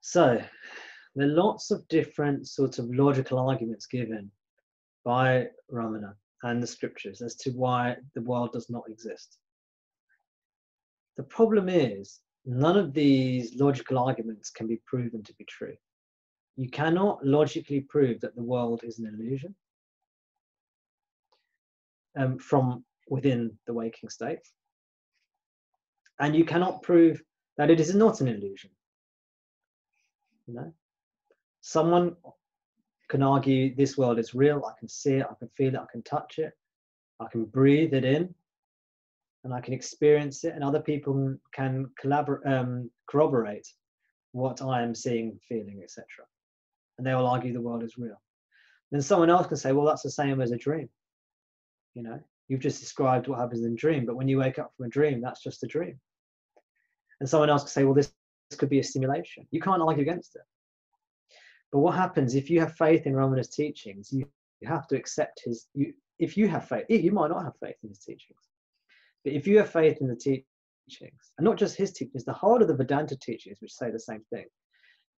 So there are lots of different sorts of logical arguments given by Ramana and the scriptures as to why the world does not exist. The problem is, none of these logical arguments can be proven to be true. You cannot logically prove that the world is an illusion from within the waking state. And you cannot prove that it is not an illusion. You know, someone can argue this world is real. I can see it, I can feel it, I can touch it, I can breathe it in, and I can experience it. And other people can corroborate what I am seeing, feeling, etc. And they will argue the world is real. Then someone else can say, well, that's the same as a dream. You know, you've just described what happens in a dream, but when you wake up from a dream, that's just a dream. And someone else can say, well, this could be a simulation. You can't argue against it. But what happens if you have faith in Ramana's teachings? You have to accept his. If you have faith, you might not have faith in his teachings, but if you have faith in the teachings, and not just his teachings, the whole of the Vedanta teachings, which say the same thing,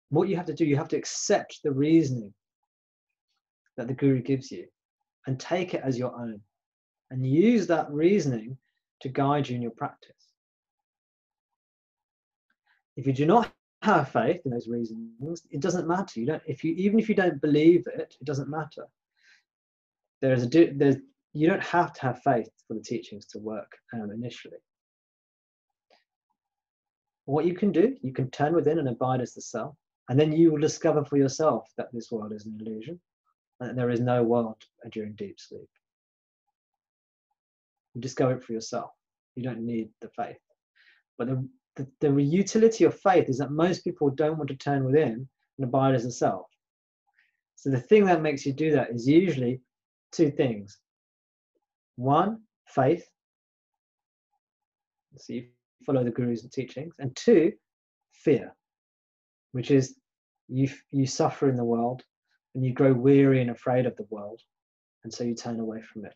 what you have to do, you have to accept the reasoning that the Guru gives you, and take it as your own, and use that reasoning to guide you in your practice. If you do not have faith in those reasonings, it doesn't matter. Even if you don't believe it, it doesn't matter. You don't have to have faith for the teachings to work initially. What you can do, you can turn within and abide as the self, and then you will discover for yourself that this world is an illusion, and that there is no world during deep sleep. You discover it for yourself. You don't need the faith. But the utility of faith is that most people don't want to turn within and abide as a self. So the thing that makes you do that is usually two things. One, faith. So you follow the Guru's teachings. And two, fear, which is you suffer in the world and you grow weary and afraid of the world. And so you turn away from it.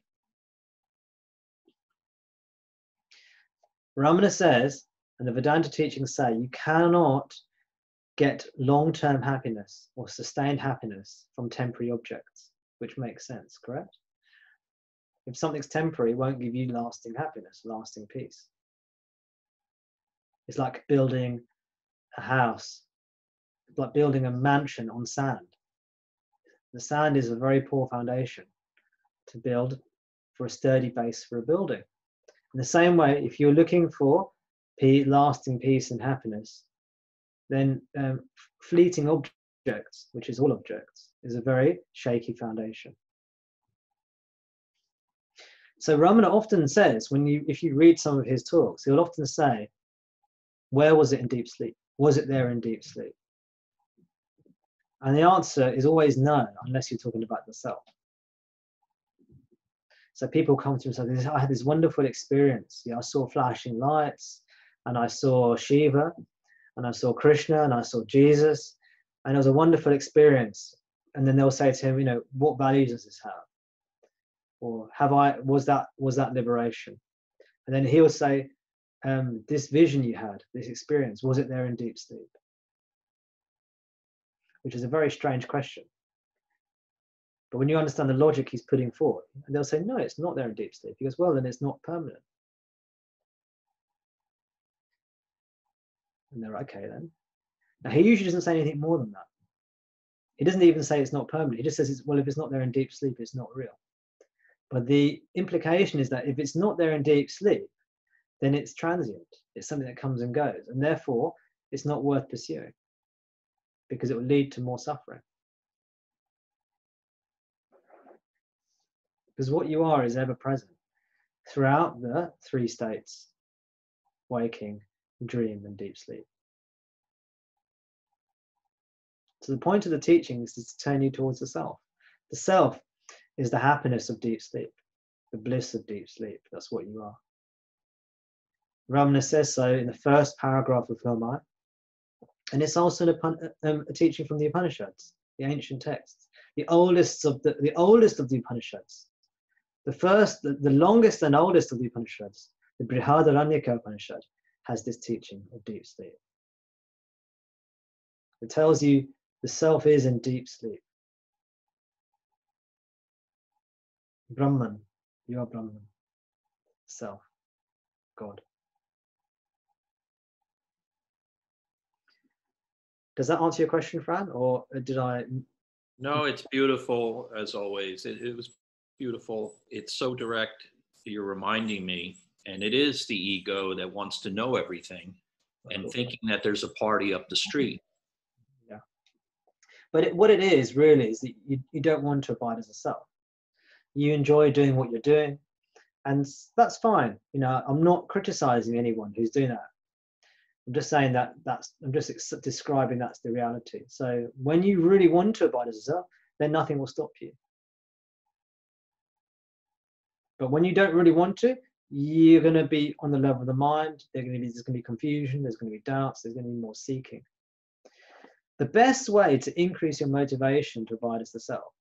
Ramana says, and the Vedanta teachings say, you cannot get long-term happiness or sustained happiness from temporary objects, which makes sense, correct? If something's temporary, it won't give you lasting happiness, lasting peace. It's like building a house. It's like building a mansion on sand. The sand is a very poor foundation to build for a sturdy base for a building. In the same way, if you're looking for lasting peace and happiness, then fleeting objects, which is all objects, is a very shaky foundation. So Ramana often says, if you read some of his talks, he'll often say, where was it in deep sleep? Was it there in deep sleep? And the answer is always no, unless you're talking about the self. So people come to him and say, I had this wonderful experience. I saw flashing lights, and I saw Shiva, and I saw Krishna, and I saw Jesus, and it was a wonderful experience. And then they'll say to him, what value does this have? Or was that liberation? And then he'll say, this vision you had, this experience, was it there in deep sleep? Which is a very strange question. But when you understand the logic he's putting forward, and they'll say, no, it's not there in deep sleep. He goes, well, then it's not permanent. And they're okay then. Now, he usually doesn't say anything more than that. He doesn't even say it's not permanent. He just says, well, if it's not there in deep sleep, it's not real. But the implication is that if it's not there in deep sleep, then it's transient. It's something that comes and goes. And therefore, it's not worth pursuing because it will lead to more suffering. Because what you are is ever present throughout the three states: waking, dream, and deep sleep. So the point of the teachings is to turn you towards the self. The self is the happiness of deep sleep, the bliss of deep sleep. That's what you are. Ramana says so in the first paragraph of Hilmai, and it's also a teaching from the Upanishads, the ancient texts, the oldest of the Upanishads. The longest and oldest of the Upanishads, the Brihadaranyaka Upanishad, has this teaching of deep sleep. It tells you the self is in deep sleep. Brahman, you are Brahman, self, God. Does that answer your question, Fran, or did I? No, it's beautiful as always. It was beautiful. It's so direct. You're reminding me, and it is the ego that wants to know everything and thinking that there's a party up the street. Yeah. But what it is really is that you don't want to abide as a self. You enjoy doing what you're doing, and that's fine. You know, I'm not criticizing anyone who's doing that. I'm just saying I'm just describing that's the reality. So when you really want to abide as a self, then nothing will stop you. But when you don't really want to, you're going to be on the level of the mind. There's going to be confusion. There's going to be doubts. There's going to be more seeking. The best way to increase your motivation to abide as the self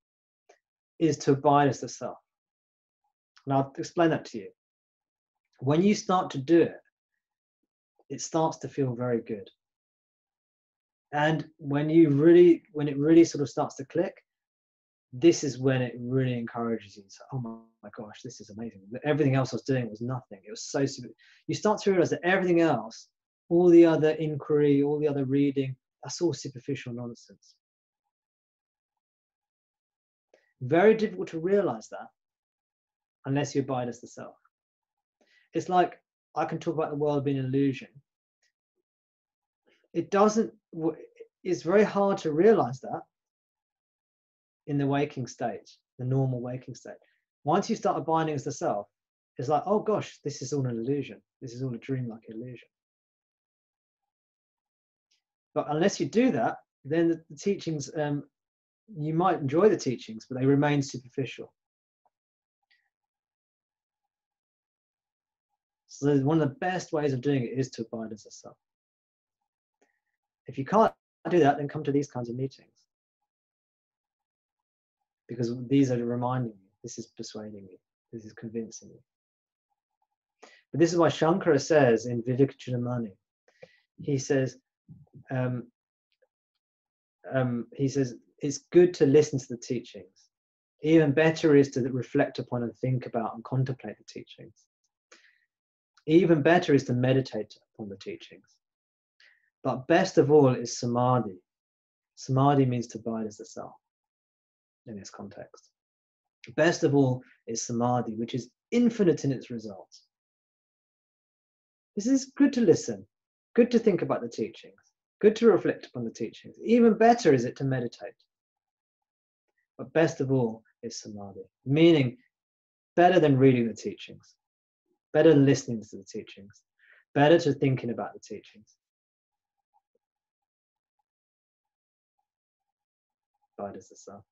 is to abide as the self. And I'll explain that to you. When you start to do it, it starts to feel very good. And when it really sort of starts to click, this is when it really encourages you. So, oh my gosh, this is amazing. Everything else I was doing was nothing. It was so super. You start to realize that everything else, all the other inquiry, all the other reading, that's all superficial nonsense. Very difficult to realize that unless you abide as the self. It's like, I can talk about the world being an illusion. It's very hard to realize that in the waking state, the normal waking state. Once you start abiding as the self, it's like, oh gosh, this is all an illusion. This is all a dreamlike illusion. But unless you do that, then the teachings, you might enjoy the teachings, but they remain superficial. So one of the best ways of doing it is to abide as a self. If you can't do that, then come to these kinds of meetings. Because these are reminding you, this is persuading you, this is convincing you. But this is why Shankara says in Vivekachudamani, he says, it's good to listen to the teachings. Even better is to reflect upon and think about and contemplate the teachings. Even better is to meditate upon the teachings. But best of all is samadhi. Samadhi means to abide as the self in this context. Best of all is samadhi, which is infinite in its results. This is good to listen, good to think about the teachings, good to reflect upon the teachings. Even better is it to meditate. But best of all is samadhi, meaning better than reading the teachings, better than listening to the teachings, better to thinking about the teachings. Abide as the self.